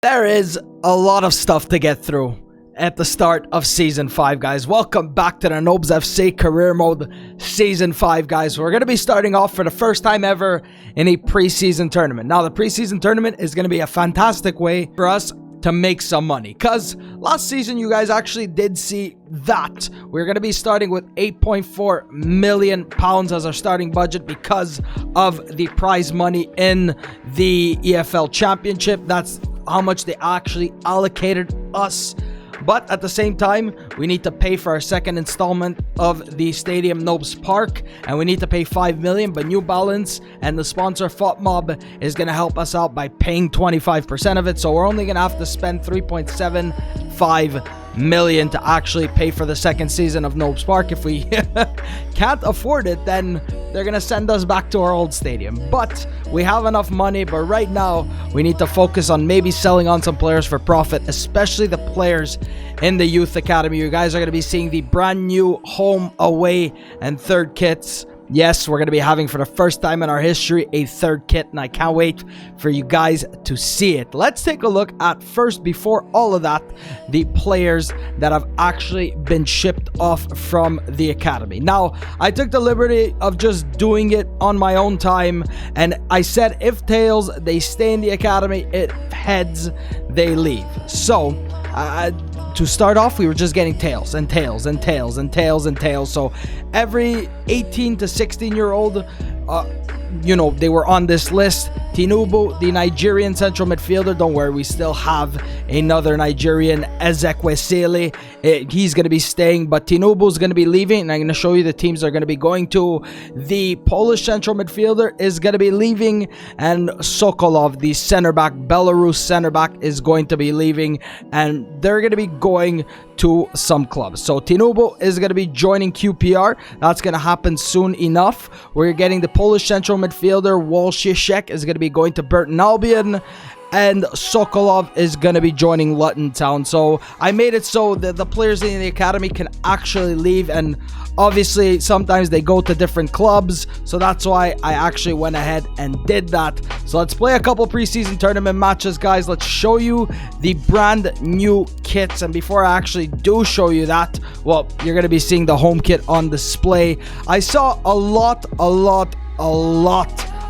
There is a lot of stuff to get through at the start of Season 5, guys. Welcome back to the Nobz FC Career Mode Season 5, guys. We're going to be starting off for the first time ever in a preseason tournament. Now, the preseason tournament is going to be a fantastic way for us to make some money, because last season you guys actually did see that we're going to be starting with £8.4 million as our starting budget because of the prize money in the EFL Championship. That's how much they actually allocated us. But at the same time, we need to pay for our second installment of the Stadium Nobz Park, and we need to pay $5 million. But New Balance and the sponsor FOTMob is going to help us out by paying 25% of it. So we're only going to have to spend $3.75 million to actually pay for the second season of Nobz Park. If we can't afford it, then they're gonna send us back to our old stadium. But we have enough money. But right now we need to focus on maybe selling on some players for profit, especially the players in the youth academy. You guys are going to be seeing the brand new home, away, and third kits. Yes, we're going to be having for the first time in our history a third kit, and I can't wait for you guys to see it. Let's take a look at first, before all of that, the players that have actually been shipped off from the academy. Now, I took the liberty of just doing it on my own time, and I said if tails, they stay in the academy, if heads, they leave. So, to start off, we were just getting tails and tails and tails and tails and tails. So every 18 to 16 year old, they were on this list. Tinubu, the Nigerian central midfielder, don't worry, we still have another Nigerian, Ezekwesili. He's going to be staying, but Tinubu is going to be leaving, and I'm going to show you the teams they're going to be going to. The Polish central midfielder is going to be leaving, and Sokolov, the center back, Belarus center back, is going to be leaving, and they're going to be going to some clubs. So Tinubu is going to be joining QPR. That's going to happen soon enough. We're getting the Polish central midfielder, Wolszczak, is going to be going to Burton Albion, and Sokolov is going to be joining Luton Town. So I made it so that the players in the academy can actually leave, and obviously sometimes they go to different clubs, so that's why I actually went ahead and did that. So let's play a couple preseason tournament matches, guys. Let's show you the brand new kits, and before I actually do show you that, well, you're going to be seeing the home kit on display. I saw a lot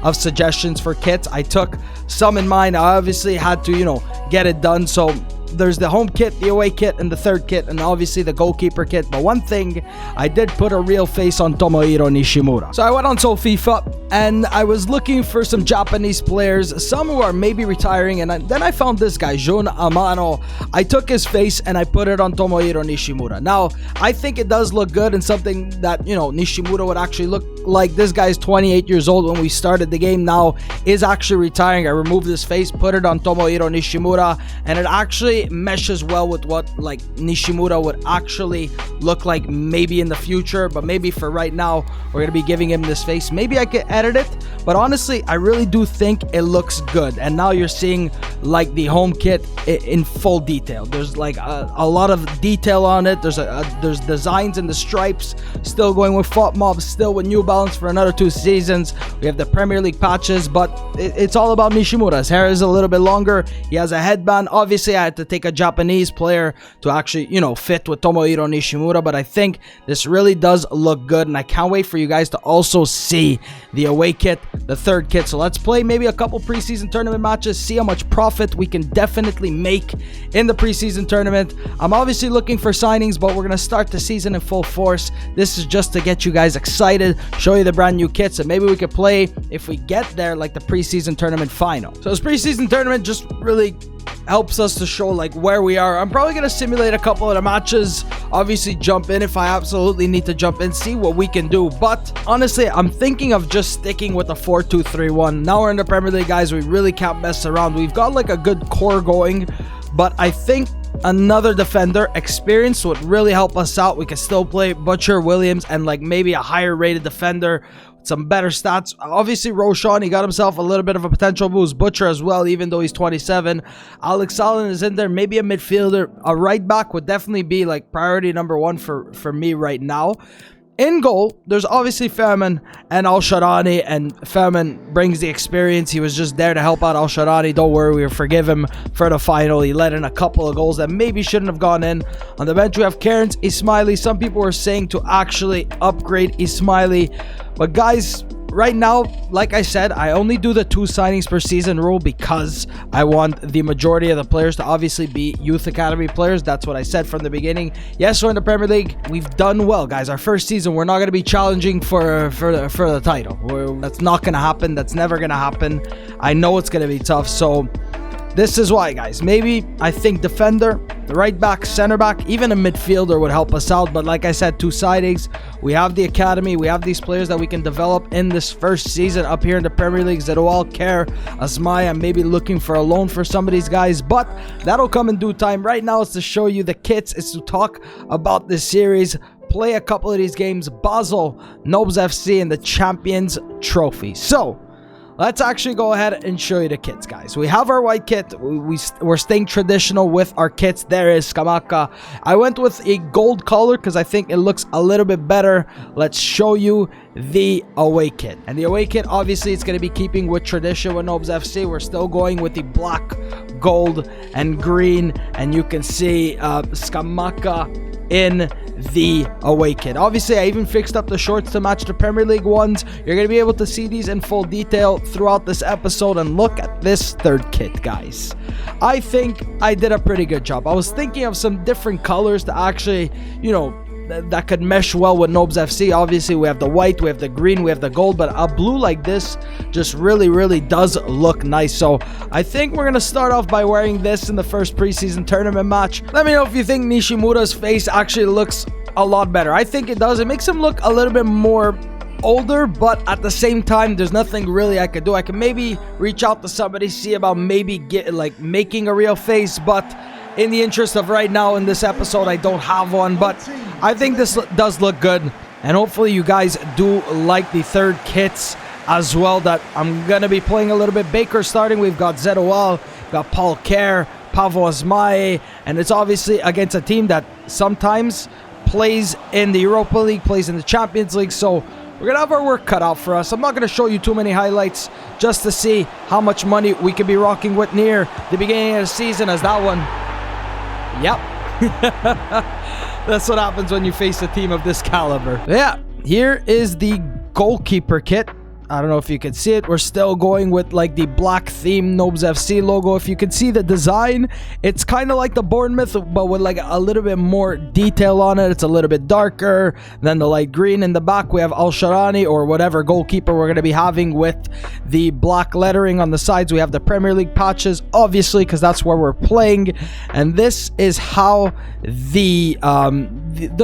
of suggestions for kits. I took some in mind. I obviously had to, get it done. So there's the home kit, the away kit, and the third kit, and obviously the goalkeeper kit. But one thing, I did put a real face on Tomohiro Nishimura. So I went on FIFA, and I was looking for some Japanese players, some who are maybe retiring, and then I found this guy, Jun Amano. I took his face and I put it on Tomohiro Nishimura. Now, I think it does look good, and something that, Nishimura would actually look like. This guy's 28 years old when we started the game, now is actually retiring. I removed his face, put it on Tomohiro Nishimura, and it actually meshes well with what Nishimura would actually look like maybe in the future. But maybe for right now, we're gonna be giving him this face. Maybe I could edit it, but honestly, I really do think it looks good. And now you're seeing the home kit in full detail. There's a lot of detail on it. There's designs in the stripes. Still going with FOTMob, still with New Balance for another 2 seasons. We have the Premier League patches, but it's all about Nishimura. His hair is a little bit longer. He has a headband. Obviously, I had to take a Japanese player to actually, fit with Tomohiro Nishimura, but I think this really does look good, and I can't wait for you guys to also see the away kit, the third kit. So let's play maybe a couple preseason tournament matches, see how much profit we can definitely make in the preseason tournament. I'm obviously looking for signings, but we're going to start the season in full force. This is just to get you guys excited, show you the brand new kits, and maybe we could play, if we get there, the preseason tournament final. So this preseason tournament just really helps us to show where we are. I'm probably going to simulate a couple of the matches, obviously jump in if I absolutely need to jump in, see what we can do. But honestly, I'm thinking of just sticking with the 4-2-3-1. Now we're in the Premier League, guys. We really can't mess around. We've got a good core going, but I think another defender experience would really help us out. We can still play Butcher, Williams, and maybe a higher rated defender, some better stats. Obviously, Roshan, he got himself a little bit of a potential boost. Butcher as well, even though he's 27. Alex Allen is in there. Maybe a midfielder. A right back would definitely be priority number 1 for me right now. in goal, there's obviously Ferman and Al-Sharani, and Ferman brings the experience. He was just there to help out Al-Sharani. Don't worry, we forgive him for the final. He let in a couple of goals that maybe shouldn't have gone in. On the bench, we have Cairns, Ismaili. Some people were saying to actually upgrade Ismaili, but guys, right now, like I said, I only do the 2 signings per season rule because I want the majority of the players to obviously be youth academy players. That's what I said from the beginning. Yes, we're in the Premier League. We've done well, guys. Our first season, we're not going to be challenging for the title. That's not going to happen. That's never going to happen. I know it's going to be tough, so this is why, guys. Maybe I think defender, the right back, center back, even a midfielder would help us out. But like I said, 2 signings. We have the academy. We have these players that we can develop in this first season up here in the Premier League. Zeroual, Kerr, Asmai. I'm maybe looking for a loan for some of these guys, but that'll come in due time. Right now, it's to show you the kits. It's to talk about this series, play a couple of these games, Basel, Nobz FC, and the Champions Trophy. So let's actually go ahead and show you the kits, guys. We have our white kit. We're staying traditional with our kits. There is Skamaka. I went with a gold color because I think it looks a little bit better. Let's show you the away kit. And the away kit, obviously, it's going to be keeping with tradition with Nobz FC. We're still going with the black, gold, and green. And you can see Skamaka in the away kit. Obviously, I even fixed up the shorts to match the Premier League ones. You're going to be able to see these in full detail throughout this episode. And look at this third kit, guys. I think I did a pretty good job. I was thinking of some different colors to actually, you know, that could mesh well with Nobz FC. Obviously, we have the white, we have the green, we have the gold, but a blue like this just really does look nice. So I think we're gonna start off by wearing this in the first preseason tournament match. Let me know if you think Nishimura's face actually looks a lot better. I think it does. It makes him look a little bit more older, but at the same time, there's nothing really I could do. I can maybe reach out to somebody, see about maybe making a real face, but in the interest of right now in this episode, I don't have one. But I think this does look good, and hopefully you guys do like the third kits as well that I'm gonna be playing a little bit. Baker starting. We've got Zeroual, got Paul Kerr, Pavo Asmae, and it's obviously against a team that sometimes plays in the Europa League, plays in the Champions League, so we're going to have our work cut out for us. I'm not going to show you too many highlights just to see how much money we could be rocking with near the beginning of the season, as that one, yep. That's what happens when you face a team of this caliber. Yeah, here is the goalkeeper kit. I don't know if you can see it. We're still going with like the black theme Nobz FC logo. If you can see the design, it's kind of like the Bournemouth, but with like a little bit more detail on it. It's a little bit darker than the light green. In the back, we have Al-Sharani or whatever goalkeeper we're going to be having with the black lettering on the sides. We have the Premier League patches, obviously, because that's where we're playing. And this is how the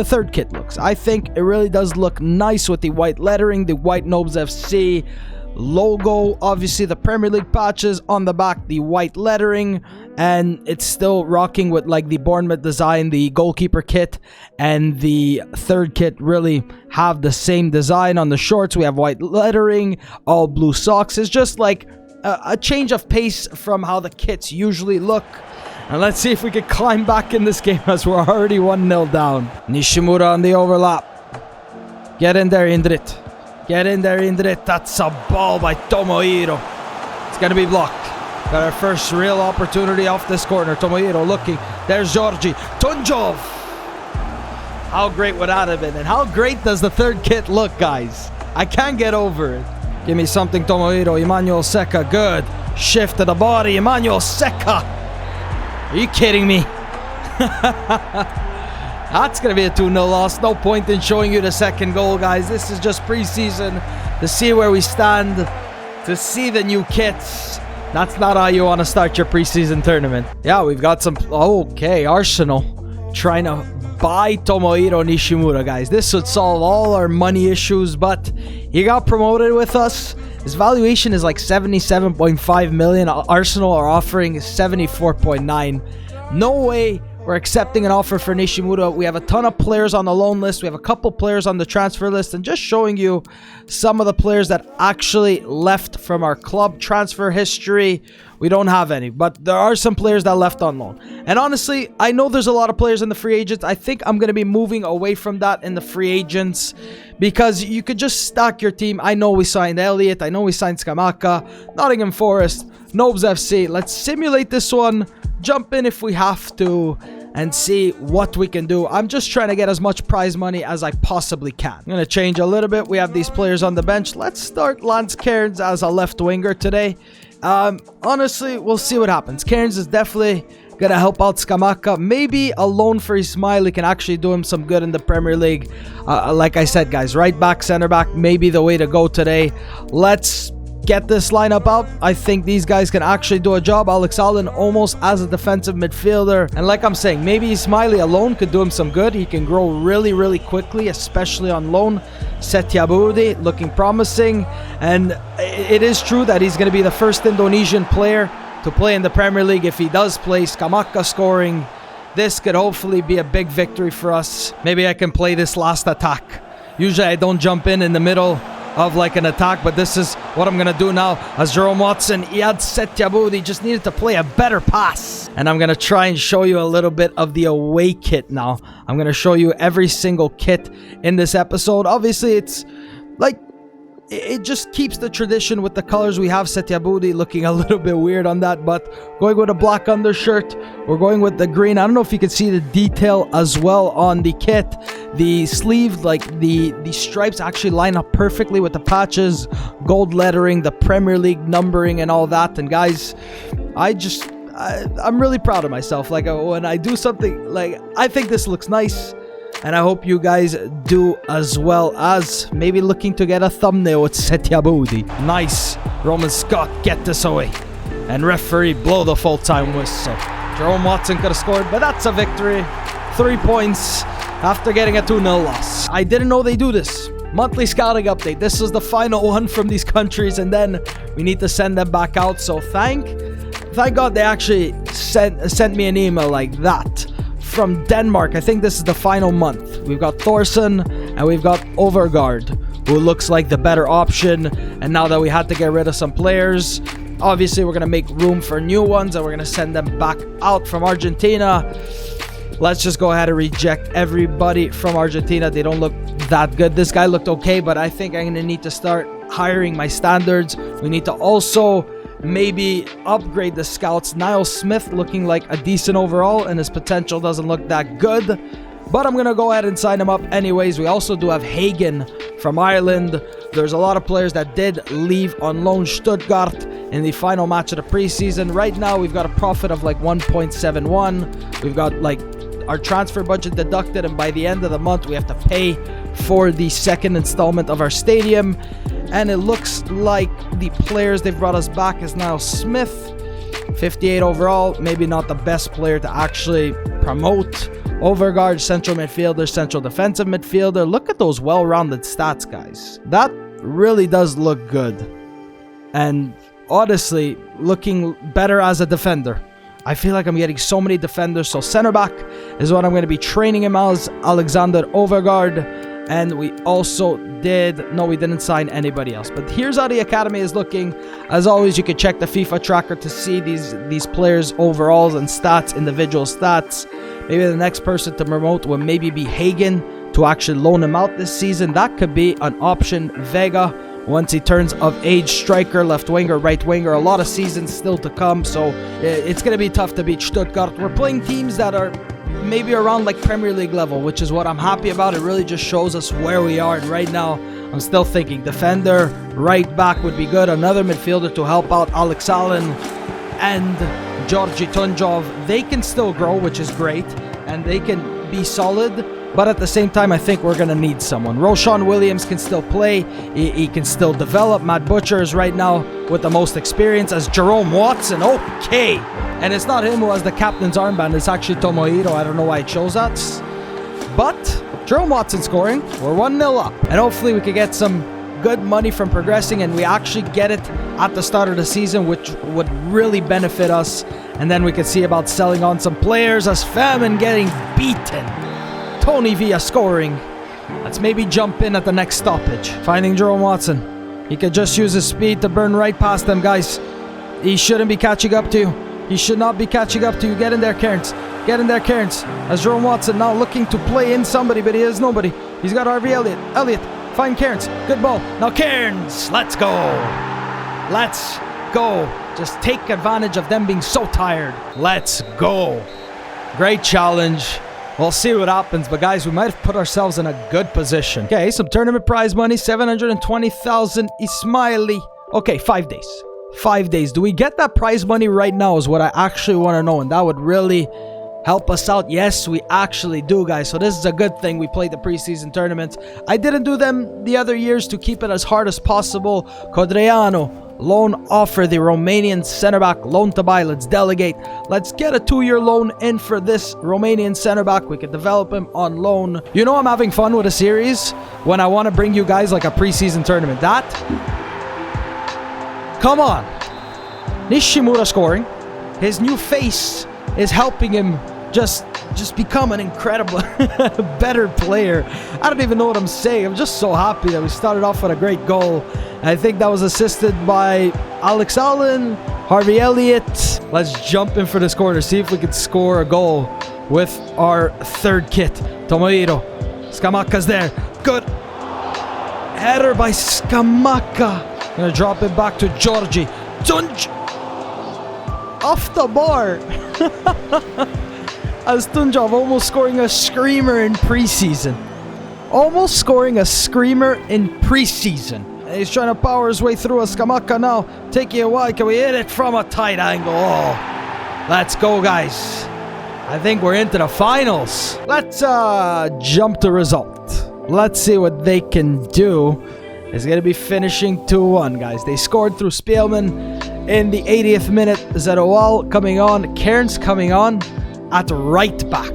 third kit looks. I think it really does look nice with the white lettering, the white Nobz FC logo, obviously the Premier League patches on the back, the white lettering, and it's still rocking with like the Bournemouth design. The goalkeeper kit and the third kit really have the same design. On the shorts, we have white lettering, all blue socks. It's just like a change of pace from how the kits usually look. And let's see if we can climb back in this game as we're already 1-0 down. Nishimura on the overlap. Get in there, Indrit. Get in there, Indrit. That's a ball by Tomohiro. It's going to be blocked. Got our first real opportunity off this corner. Tomohiro looking. There's Georgi. Tunjov. How great would that have been? And how great does the third kit look, guys? I can't get over it. Give me something, Tomohiro. Emmanuel Seka. Good. Shift to the body. Emmanuel Seka. Are you kidding me? That's going to be a 2-0 loss. No point in showing you the second goal, guys. This is just preseason to see where we stand, to see the new kits. That's not how you want to start your preseason tournament. Yeah, we've got some... Okay, Arsenal trying to buy Tomohiro Nishimura, guys. This would solve all our money issues, but he got promoted with us. His valuation is like 77.5 million. Arsenal are offering 74.9. No way We're accepting an offer for Nishimura. We have a ton of players on the loan list. We have a couple players on the transfer list. And just showing you some of the players that actually left from our club transfer history. We don't have any, but there are some players that left on loan. And honestly, I know there's a lot of players in the free agents. I think I'm going to be moving away from that in the free agents because you could just stack your team. I know we signed Elliott. I know we signed Skamaka, Nottingham Forest, Nobz FC. Let's simulate this one, jump in if we have to, and see what we can do. I'm just trying to get as much prize money as I possibly can. I'm going to change a little bit. We have these players on the bench. Let's start Lance Cairns as a left winger today. Honestly, we'll see what happens. Cairns is definitely gonna help out Skamaka. Maybe a loan for Ismaili can actually do him some good in the Premier League. Like I said, guys, right back, center back, maybe the way to go today. Let's get this lineup out. I think these guys can actually do a job. Alex Allen almost as a defensive midfielder. And like I'm saying, maybe Ismaili alone could do him some good. He can grow really, really quickly, especially on loan. Setiabudi looking promising. And it is true that he's going to be the first Indonesian player to play in the Premier League. If he does play, Skamaka scoring, this could hopefully be a big victory for us. Maybe I can play this last attack. Usually I don't jump in the middle of like an attack, but this is what I'm gonna do now. As Jerome Watson, Iyad Setiabudi just needed to play a better pass. And I'm gonna try and show you a little bit of the away kit now. I'm gonna show you every single kit in this episode. Obviously, it's like, it just keeps the tradition with the colors we have. Setiabudi looking a little bit weird on that, but going with a black undershirt. We're going with the green. I don't know if you can see the detail as well on the kit. The sleeve, like the stripes actually line up perfectly with the patches, gold lettering, the Premier League numbering and all that. And guys, I'm really proud of myself. Like when I do something, like I think this looks nice. And I hope you guys do as well. As maybe looking to get a thumbnail with Setiabudi. Nice. Roman Scott, get this away. And referee, blow the full-time whistle. Jerome Watson could have scored, but that's a victory. 3 points after getting a 2-0 loss. I didn't know they do this. Monthly scouting update. This is the final one from these countries, and then we need to send them back out. So thank God they actually sent me an email like that. From Denmark, I think this is the final month. We've got Thorson and we've got Overgaard, who looks like the better option. And now that we had to get rid of some players, obviously we're going to make room for new ones and we're going to send them back out from Argentina. Let's just go ahead and reject everybody from Argentina. They don't look that good. This guy looked okay, but I think I'm going to need to start hiring my standards. We need to also maybe upgrade the scouts. Niall Smith looking like a decent overall, and his potential doesn't look that good, but I'm gonna go ahead and sign him up anyways. We also do have Hagen from Ireland. There's a lot of players that did leave on loan. Stuttgart in the final match of the preseason. Right now we've got a profit of like 1.71. We've got like our transfer budget deducted, and by the end of the month we have to pay for the second installment of our stadium. And it looks like the players they've brought us back is Niall Smith, 58 overall. Maybe not the best player to actually promote. Overgaard, central midfielder, central defensive midfielder. Look at those well-rounded stats, guys. That really does look good. And honestly, looking better as a defender. I feel like I'm getting so many defenders. So center back is what I'm going to be training him as, Alexander Overgaard. And we also we didn't sign anybody else. But here's how the academy is looking. As always, you can check the FIFA tracker to see these players' overalls and stats, individual stats. Maybe the next person to promote will maybe be Hagen to actually loan him out this season. That could be an option. Vega, once he turns of age, striker, left winger, right winger. A lot of seasons still to come, so it's going to be tough to beat Stuttgart. We're playing teams that are maybe around like Premier League level, which is what I'm happy about. It really just shows us where we are. And right now, I'm still thinking defender, right back would be good. Another midfielder to help out Alex Allen and Georgi Tunjov. They can still grow, which is great, and they can be solid. But at the same time, I think we're going to need someone. Roshan Williams can still play. He can still develop. Matt Butcher is right now with the most experience as Jerome Watson. Okay. And it's not him who has the captain's armband. It's actually Tomohiro. I don't know why I chose that. But Jerome Watson scoring. We're 1-0 up. And hopefully we can get some good money from progressing, and we actually get it at the start of the season, which would really benefit us. And then we could see about selling on some players as Famine getting beaten. Tony Villa scoring. Let's maybe jump in at the next stoppage. Finding Jerome Watson. He could just use his speed to burn right past them, guys. He shouldn't be catching up to you. He should not be catching up to you. Get in there, Cairns. Get in there, Cairns. As Jerome Watson now looking to play in somebody, but he is nobody. He's got RV Elliott. Elliott, find Cairns. Good ball. Now Cairns. Let's go. Let's go. Just take advantage of them being so tired. Let's go. Great challenge. We'll see what happens, but guys, we might have put ourselves in a good position. Okay, some tournament prize money, 720,000 Ismaili. Okay, 5 days. 5 days. Do we get that prize money right now is what I actually want to know, and that would really help us out. Yes, we actually do, guys. So this is a good thing. We played the preseason tournaments. I didn't do them the other years to keep it as hard as possible. Codreanu. Loan offer, the Romanian center back, loan to buy. Let's delegate. Let's get a 2-year loan in for this Romanian center back. We could develop him on loan. You know, I'm having fun with a series when I want to bring you guys like a preseason tournament. That, come on, Nishimura scoring. His new face is helping him just become an incredible better player. I don't even know what I'm saying. I'm just so happy that we started off with a great goal. I think that was assisted by Alex Allen, Harvey Elliott. Let's jump in for this corner, see if we could score a goal with our third kit. Tomohiro. Skamaka's there. Good header by Skamaka. Gonna drop it back to Georgie. Tunj! Off the bar. As Tunjov almost scoring a screamer in preseason. Almost scoring a screamer in preseason. He's trying to power his way through. A Skamaka now taking a while. Can we hit it from a tight angle? Oh, let's go, guys. I think we're into the finals. Let's jump to result. Let's see what they can do. It's going to be finishing 2-1, guys. They scored through Spielman in the 80th minute. Zeroual coming on. Cairns coming on at right back.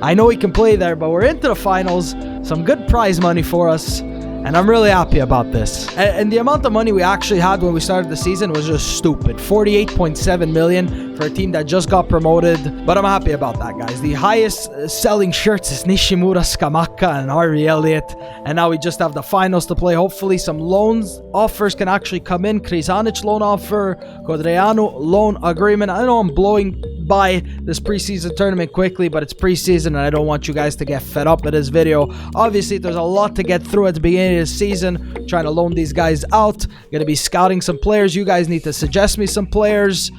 I know he can play there, but we're into the finals. Some good prize money for us. And I'm really happy about this. And the amount of money we actually had when we started the season was just stupid. 48.7 million for a team that just got promoted. But I'm happy about that, guys. The highest selling shirts is Nishimura, Skamaka, and Harvey Elliott. And now we just have the finals to play. Hopefully some loans offers can actually come in. Krizanic loan offer. Codreanu loan agreement. I know I'm blowing by this preseason tournament quickly, but it's preseason and I don't want you guys to get fed up with this video. Obviously, there's a lot to get through at the beginning of the season. Trying to loan these guys out. Gonna be scouting some players. You guys need to suggest me some players.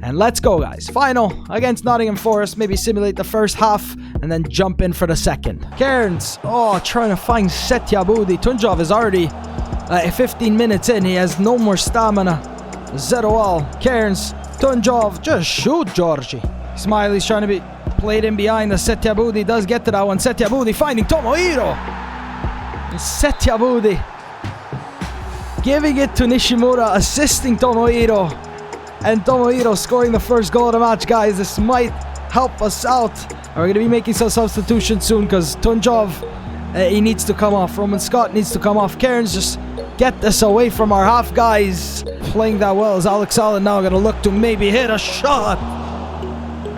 And let's go, guys. Final against Nottingham Forest. Maybe simulate the first half and then jump in for the second. Cairns. Oh, trying to find Setyaboudi. Tunjov is already 15 minutes in. He has no more stamina. Zeroual. Cairns. Tunjov, just shoot, Georgie. Smiley's trying to be played in behind. The Setyaboudi does get to that one. Setyaboudi finding Tomohiro. Setyaboudi giving it to Nishimura, assisting Tomohiro. And Tomohiro scoring the first goal of the match, guys. This might help us out. And we're going to be making some substitutions soon because Tunjov, he needs to come off. Roman Scott needs to come off. Cairns, just get this away from our half, guys. Playing that well is Alex Allen now going to look to maybe hit a shot.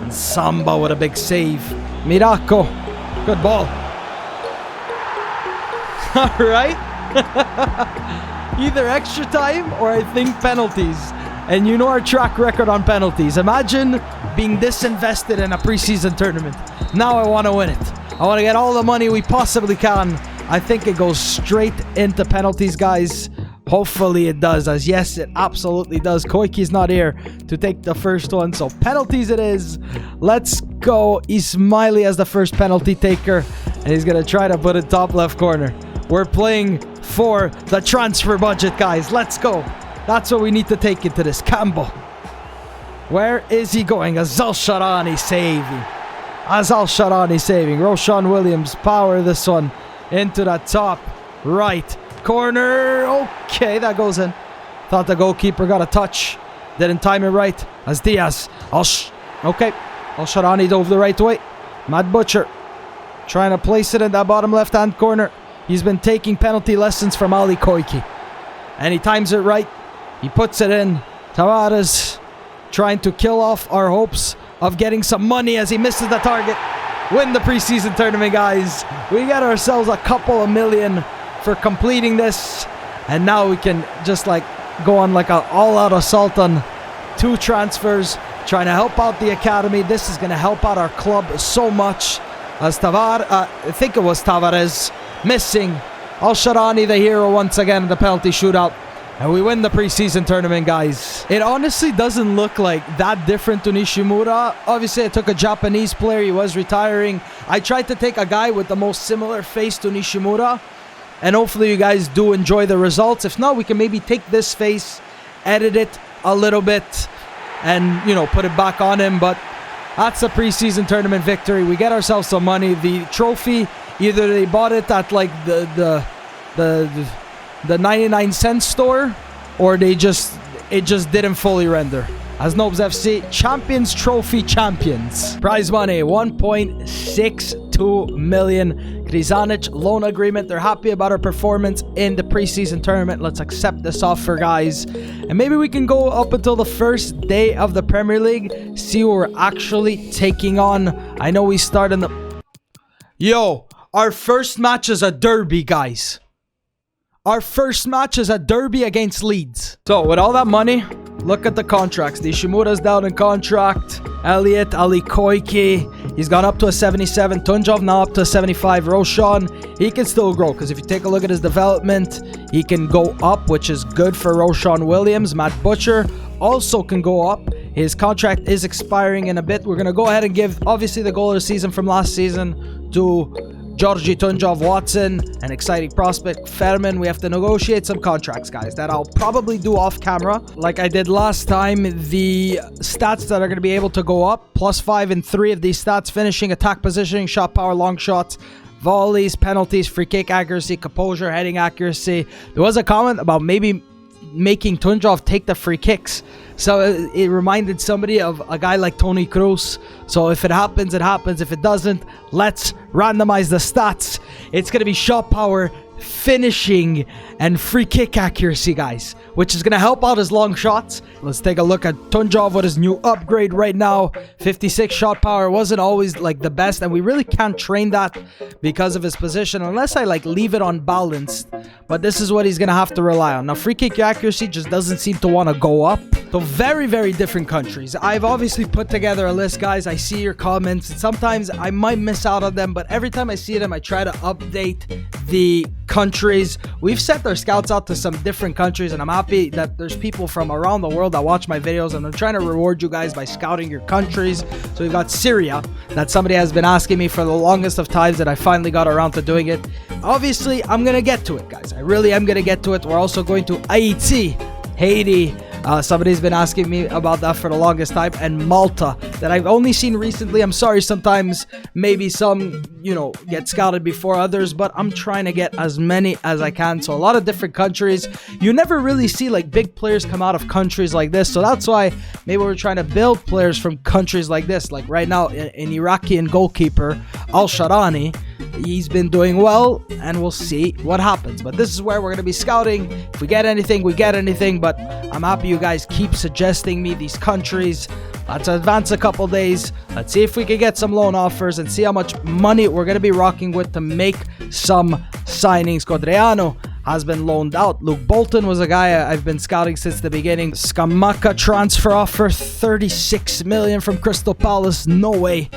And Samba with a big save. Mirako. Good ball. Alright. Either extra time or I think penalties. And you know our track record on penalties. Imagine being disinvested in a preseason tournament. Now I want to win it. I want to get all the money we possibly can. I think it goes straight into penalties, guys. Hopefully it does, as yes, it absolutely does. Koiki's not here to take the first one, so penalties it is. Let's go. Ismaili as the first penalty taker, and he's going to try to put it top left corner. We're playing for the transfer budget, guys. Let's go. That's what we need to take into this. Campbell. Where is he going? Azal Sharani saving. Azal Sharani saving. Roshan Williams power this one into the top right corner. Okay, that goes in. Thought the goalkeeper got a touch. Didn't time it right. As Diaz. Okay. Al-Sharani dove the right way. Matt Butcher trying to place it in that bottom left-hand corner. He's been taking penalty lessons from Ali Koiki. And he times it right. He puts it in. Tavares trying to kill off our hopes of getting some money as he misses the target. Win the preseason tournament, guys. We got ourselves a couple of million for completing this. And now we can just like go on like an all-out assault on 2 transfers, trying to help out the academy. This is going to help out our club so much. As I think it was Tavares missing. Al-Sharani, the hero, once again in the penalty shootout. And we win the preseason tournament, guys. It honestly doesn't look like that different to Nishimura. Obviously, I took a Japanese player. He was retiring. I tried to take a guy with the most similar face to Nishimura. And hopefully you guys do enjoy the results. If not, we can maybe take this face, edit it a little bit, and, you know, put it back on him. But that's a preseason tournament victory. We get ourselves some money. The trophy, either they bought it at like the 99-cent store, or it just didn't fully render. As Nobz FC, Champions Trophy champions. Prize money, 1.62 million. Krizanic loan agreement. They're happy about our performance in the preseason tournament. Let's accept this offer, guys. And maybe we can go up until the first day of the Premier League. See who we're actually taking on. I know we start in the... Yo, our first match is a derby, guys. Our first match is a derby against Leeds. So, with all that money, look at the contracts. The Ishimura's down in contract. Elliot, Ali Koike, he's gone up to a 77. Tunjov now up to a 75. Roshan, he can still grow, because if you take a look at his development, he can go up, which is good for Roshan Williams. Matt Butcher also can go up. His contract is expiring in a bit. We're going to go ahead and give, obviously, the goal of the season from last season to Georgi Tunjov Watson, an exciting prospect. Ferman, we have to negotiate some contracts, guys, that I'll probably do off camera. Like I did last time, the stats that are going to be able to go up, +5 in 3 of these stats: finishing, attack positioning, shot power, long shots, volleys, penalties, free kick accuracy, composure, heading accuracy. There was a comment about maybe making Tunjov take the free kicks. So it reminded somebody of a guy like Tony Kroos. So if it happens, it happens. If it doesn't, let's randomize the stats. It's going to be shot power, finishing, and free kick accuracy, guys, which is going to help out his long shots. Let's take a look at Tunjov with his new upgrade right now. 56 shot power. Wasn't always like the best, and we really can't train that because of his position unless I like leave it unbalanced. But this is what he's going to have to rely on. Now, free kick accuracy just doesn't seem to want to go up. So very, very different countries. I've obviously put together a list, guys. I see your comments, and sometimes I might miss out on them, but every time I see them, I try to update the countries. We've sent our scouts out to some different countries, and I'm happy that there's people from around the world that watch my videos, and I'm trying to reward you guys by scouting your countries. So we've got Syria, that somebody has been asking me for the longest of times, that I finally got around to doing it. Obviously, I'm gonna get to it, guys. I really am gonna get to it. We're also going to Haiti. Somebody's been asking me about that for the longest time. And Malta, that I've only seen recently. I'm sorry, sometimes maybe some, you know, get scouted before others, but I'm trying to get as many as I can. So a lot of different countries. You never really see like big players come out of countries like this. So that's why maybe we're trying to build players from countries like this. Like right now, an Iraqi goalkeeper, Al-Sharani, he's been doing well, and we'll see what happens. But this is where we're going to be scouting. If we get anything, we get anything. But I'm happy you guys keep suggesting me these countries. Let's advance a couple days. Let's see if we can get some loan offers and see how much money we're going to be rocking with to make some signings. Codreanu has been loaned out. Luke Bolton was a guy I've been scouting since the beginning. Scamacca transfer offer, 36 million from Crystal Palace. No way.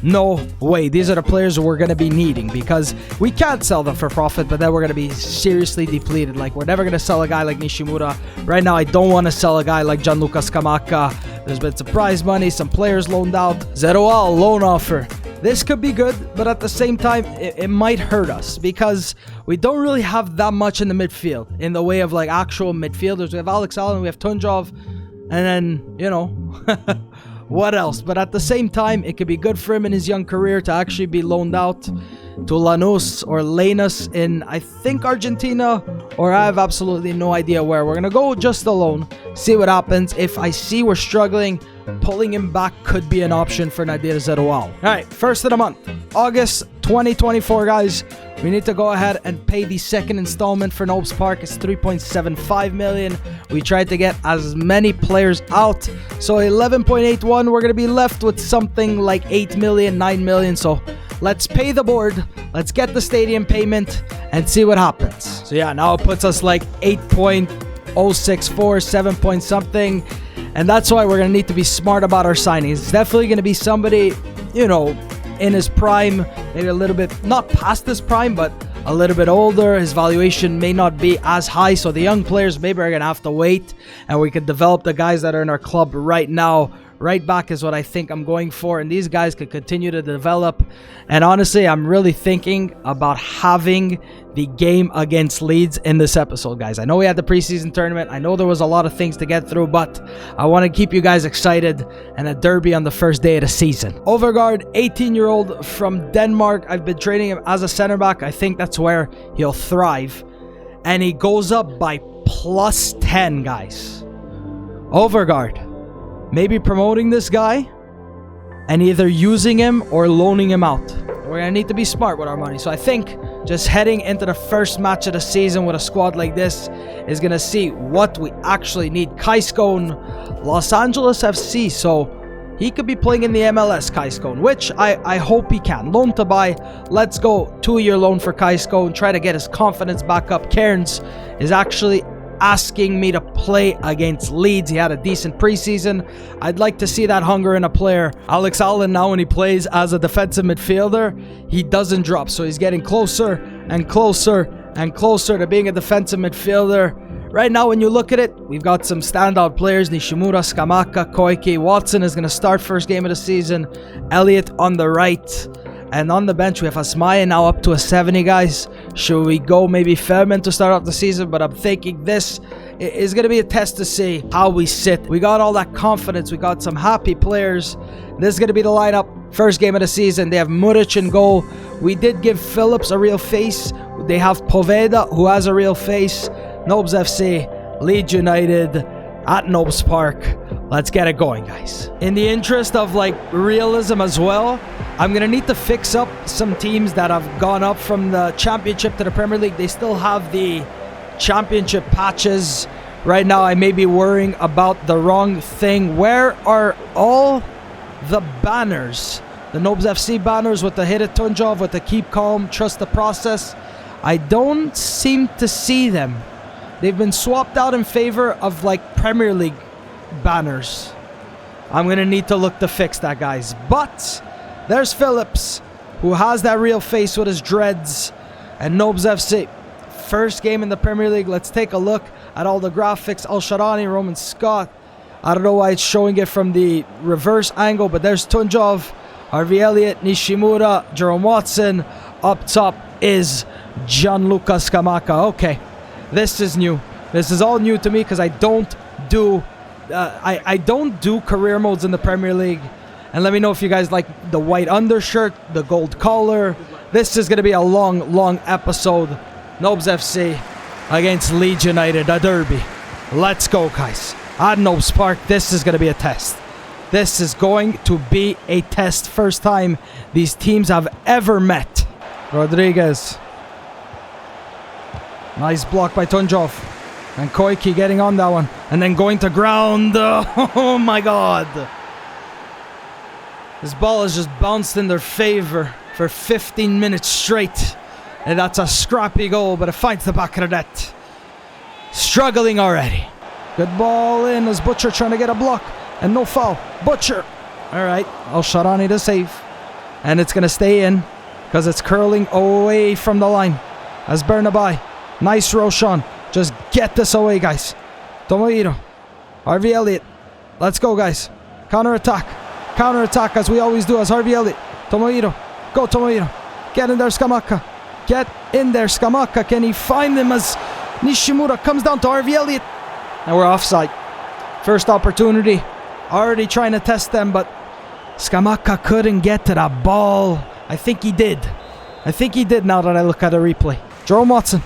No way. These are the players we're going to be needing, because we can't sell them for profit, but then we're going to be seriously depleted. Like, we're never going to sell a guy like Nishimura. Right now, I don't want to sell a guy like Gianluca Scamacca. There's been some prize money, some players loaned out. Zeroual, loan offer. This could be good, but at the same time, it might hurt us, because we don't really have that much in the midfield, in the way of, like, actual midfielders. We have Alex Allen, we have Tunjov, and then, you know... what else? But at the same time, it could be good for him in his young career to actually be loaned out to Lanús or Lanús in, I think, Argentina, or I have absolutely no idea where. We're going to go just alone, see what happens. If I see we're struggling, pulling him back could be an option for Nadir Zeroual. Alright, first of the month, August 2024, guys. We need to go ahead and pay the second installment for Nobz Park. It's 3.75 million. We tried to get as many players out. So 11.81, we're going to be left with something like 8 million, 9 million. So let's pay the board. Let's get the stadium payment and see what happens. So yeah, now it puts us like 8.064, 7 point something. And that's why we're going to need to be smart about our signings. It's definitely going to be somebody, you know, in his prime, maybe a little bit, not past his prime, but a little bit older. His valuation may not be as high, so the young players maybe are going to have to wait, and we could develop the guys that are in our club right now. Right back is what I think I'm going for, and these guys could continue to develop. And honestly, I'm really thinking about having the game against Leeds in this episode, guys. I know we had the preseason tournament. I know there was a lot of things to get through, but I want to keep you guys excited, and a derby on the first day of the season. Overgaard, 18-year-old from Denmark. I've been training him as a center back. I think that's where he'll thrive, and he goes up by plus 10, guys. Overgaard. Maybe promoting this guy and either using him or loaning him out. We're going to need to be smart with our money. So I think just heading into the first match of the season with a squad like this is going to see what we actually need. KaizanBlu, Los Angeles FC. So he could be playing in the MLS, KaizanBlu, which I hope he can. Loan to buy. Let's go 2-year loan for KaizanBlu and try to get his confidence back up. Cairns is actually asking me to play against Leeds. He had a decent preseason. I'd like to see that hunger in a player. Alex Allen, now when he plays as a defensive midfielder, he doesn't drop. So he's getting closer and closer and closer to being a defensive midfielder. Right now, when you look at it, we've got some standout players. Nishimura, Skamaka, Koike. Watson is going to start first game of the season. Elliott on the right. And on the bench, we have Asmaya now up to a 70, guys. Should we go maybe Fairman to start off the season? But I'm thinking this is going to be a test to see how we sit. We got all that confidence. We got some happy players. This is going to be the lineup. First game of the season. They have Muric in goal. We did give Phillips a real face. They have Poveda, who has a real face. Nobz FC, Leeds United at Nobz Park. Let's get it going, guys. In the interest of like realism as well, I'm gonna need to fix up some teams that have gone up from the championship to the Premier League. They still have the championship patches. Right now, I may be worrying about the wrong thing. Where are all the banners? The Nobz FC banners with the hit it Tunjov, with the keep calm, trust the process. I don't seem to see them. They've been swapped out in favor of like Premier League banners. I'm gonna need to look to fix that, guys. But there's Phillips, who has that real face with his dreads, and Nobz FC. First game in the Premier League. Let's take a look at all the graphics. Al Sharani, Roman Scott. I don't know why it's showing it from the reverse angle, but there's Tunjov, Harvey Elliott, Nishimura, Jerome Watson. Up top is Gianluca Scamacca. Okay, this is new. This is all new to me because I don't do career modes in the Premier League. And let me know if you guys like the white undershirt, the gold collar. This is going to be a long episode. Nobz FC against Leeds United, a derby. Let's go, guys. At Nobz Park, this is going to be a test. This is going to be a test. First time these teams have ever met. Rodriguez. Nice block by Tunjov. And Koike getting on that one. And then going to ground. Oh my god. This ball has just bounced in their favor for 15 minutes straight. And that's a scrappy goal, but it finds the back of the net. Struggling already. Good ball in as Butcher trying to get a block. And no foul. Butcher. Alright. Al Sharani to save. And it's going to stay in because it's curling away from the line. As Bernabai. Nice Roshan. Just get this away, guys. Tomohiro. Harvey Elliott. Let's go, guys. Counter-attack. Counter-attack as we always do as Harvey Elliott. Tomohiro. Go, Tomohiro. Get in there, Scamacca. Get in there, Scamacca. Can he find him as Nishimura comes down to Harvey Elliott? And we're offside. First opportunity. Already trying to test them, but Scamacca couldn't get to that ball. I think he did. I think he did now that I look at the replay. Jerome Watson.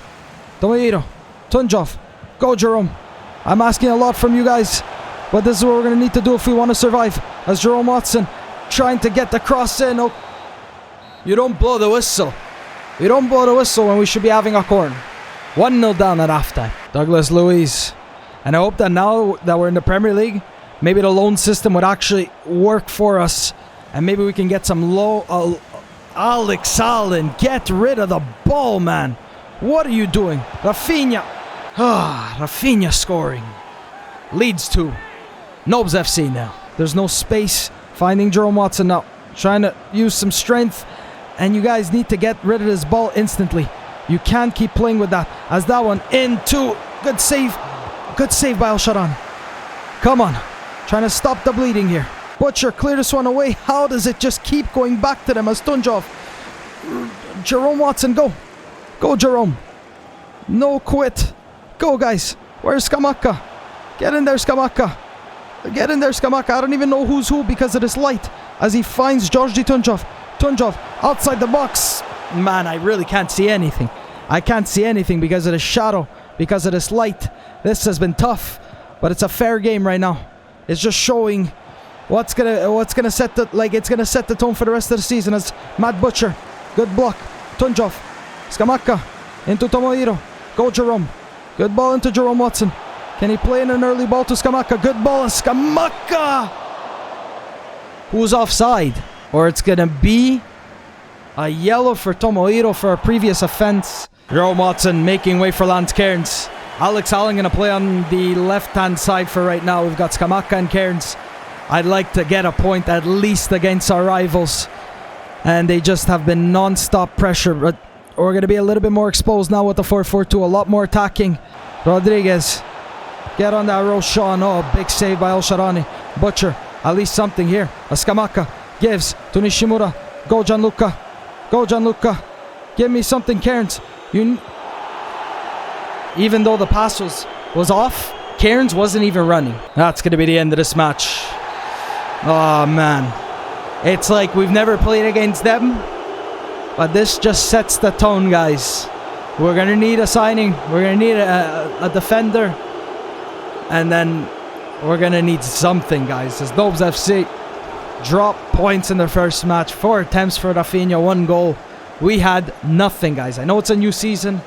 Tomohiro. Tunjov. Go, Jerome. I'm asking a lot from you guys, but this is what we're going to need to do if we want to survive. As Jerome Watson trying to get the cross in. Oh. You don't blow the whistle. You don't blow the whistle when we should be having a corner. 1-0 down at halftime. Douglas Luiz. And I hope that now that we're in the Premier League, maybe the loan system would actually work for us. And maybe we can get some low... Alex Allen, get rid of the ball, man. What are you doing? Rafinha. Rafinha scoring. Leads to Nobz FC now. There's no space. Finding Jerome Watson now. Trying to use some strength. And you guys need to get rid of this ball instantly. You can't keep playing with that. As that one into... Good save. Good save by El Shaarawy. Come on. Trying to stop the bleeding here. Butcher, clear this one away. How does it just keep going back to them as Tunjov? Jerome Watson, go. Go, Jerome. No quit. Go, guys. Where's Scamacca? Get in there, Scamacca. Get in there, Scamacca. I don't even know who's who because of this light. As he finds Georgi Tunjov. Tunjov, outside the box. Man, I really can't see anything. I can't see anything because of the shadow. Because of this light. This has been tough. But it's a fair game right now. It's just showing... What's gonna set the tone for the rest of the season as Matt Butcher. Good block. Tunjov. Scamacca. Into Tomohiro. Go Jerome. Good ball into Jerome Watson. Can he play in an early ball to Scamacca? Good ball and Scamacca! Who's offside? Or it's gonna be a yellow for Tomohiro for a previous offense. Jerome Watson making way for Lance Cairns. Alex Allen gonna play on the left-hand side for right now. We've got Scamacca and Cairns. I'd like to get a point at least against our rivals. And they just have been non-stop pressure. But we're going to be a little bit more exposed now with the 4-4-2. A lot more attacking. Rodriguez. Get on that row, Sean. Oh, big save by El Shaarawy. Butcher. At least something here. Scamacca gives to Nishimura. Go, Gianluca. Go, Gianluca. Give me something, Cairns. Even though the pass was off, Cairns wasn't even running. That's going to be the end of this match. Oh, man. It's like we've never played against them. But this just sets the tone, guys. We're going to need a signing. We're going to need a defender. And then we're going to need something, guys. As Nobz FC drop points in their first match. 4 attempts for Rafinha, 1 goal. We had nothing, guys. I know it's a new season.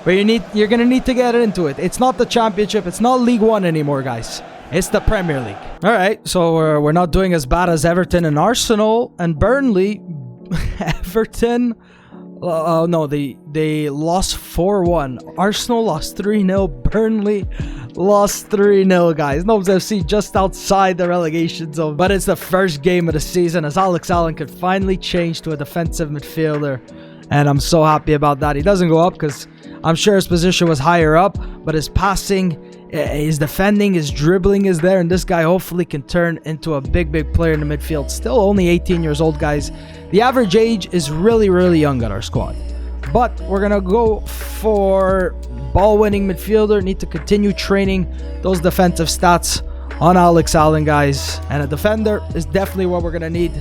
But you're going to need to get into it. It's not the Championship. It's not League One anymore, guys. It's the Premier League. All right, so we're not doing as bad as Everton and Arsenal and Burnley. Everton, no, they lost 4-1. Arsenal lost 3-0. Burnley lost 3-0, guys. Nobz FC just outside the relegation zone. But it's the first game of the season as Alex Allen could finally change to a defensive midfielder. And I'm so happy about that. He doesn't go up because I'm sure his position was higher up. But his passing... his defending, his dribbling is there, and this guy hopefully can turn into a big player in the midfield. Still only 18 years old, guys. The average age is really young at our squad. But we're going to go for ball-winning midfielder. Need to continue training those defensive stats on Alex Allen, guys. And a defender is definitely what we're going to need.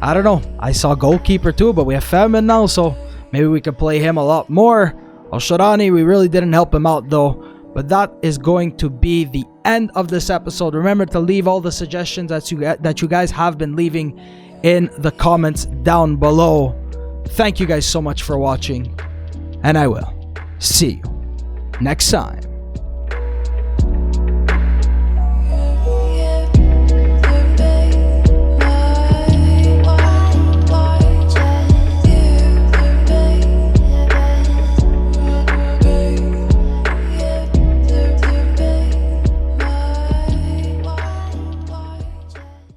I don't know. I saw goalkeeper too, but we have Femin now, so maybe we could play him a lot more. El Shaarawy, we really didn't help him out, though. But that is going to be the end of this episode. Remember to leave all the suggestions that you guys have been leaving in the comments down below. Thank you guys so much for watching. And I will see you next time.